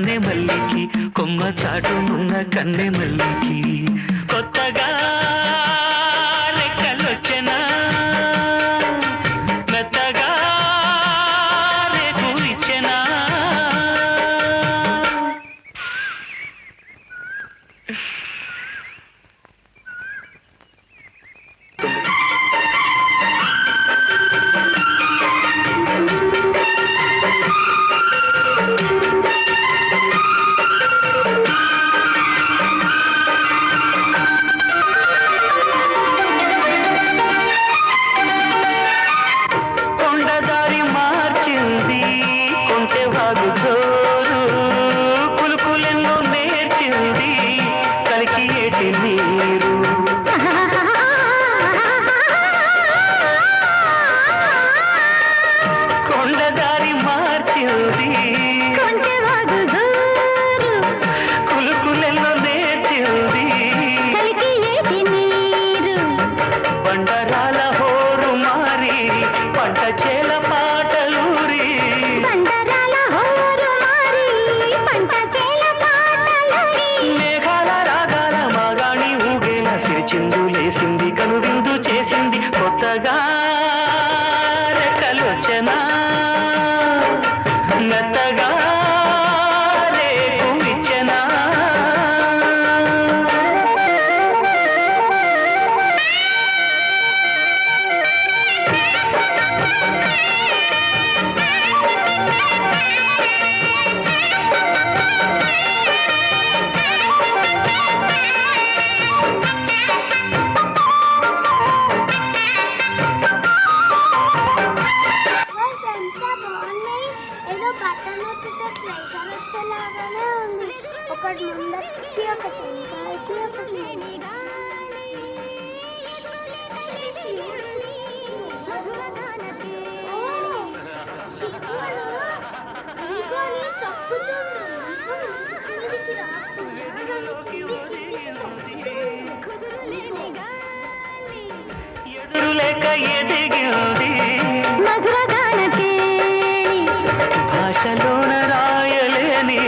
కన్నె మల్లికి కొమ్మ చాటునున్న కన్నె మల్లికి కొత్తగా రెక్కలొచ్చెనా మెత్తగా రేకులిచ్చెనా చిందులేసింది కనువిందు చేసింది కొత్తగా రెక్కలొచ్చెనా మెత్తగా రేకులిచ్చెనా ఒకటి ముందరికి ఒకటి వెనకాలకి ఒకటి ఎదురులేక ఎదిగింది భాషలోన రాయలేని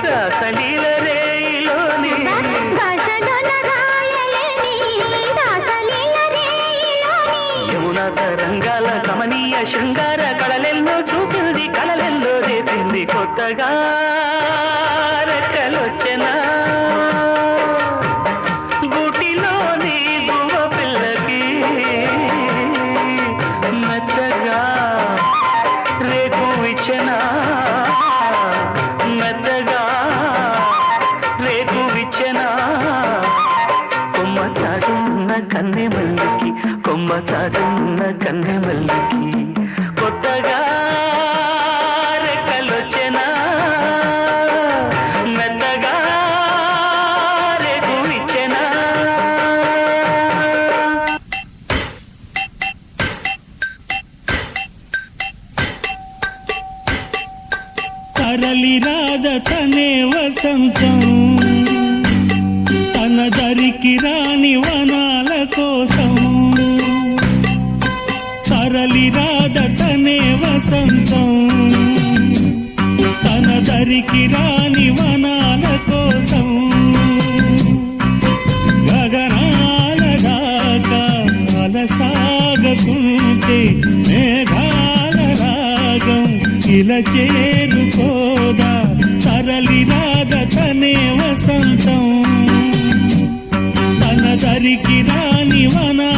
రాసలీల రేయిలోని యమునా తరంగాల కమనీయ శృంగార కళలెల్లో చూపింది కళలెల్లో రేపింది కొత్తగా రెక్కలొచ్చెనా గుటిలోని గువ్వ పిల్లకి మెత్తగా రేకు ఇచ్చెనా మెత్తగా రేకు ఇచ్చెనా కొమ్మ చాటున్న కన్నె మల్లికి కొమ్మ చాటున్న కన్నె మల్లికి కొత్తగా రెక్కలొచ్చెనా మెత్తగా రేకు ఇచ్చెనా తరలి రాద తనే వసంతం తన దరికి రాని వనాల కోసం తరలి రాద తనే వసంతం తన దరికి రాని వనాల కోసం గగనాల దాకా అలసాగకుంటే మేఘాల రాగం ఇలా చేరుకోదా తరలి రాద తనే వసంతం తన దరికి రాని వనా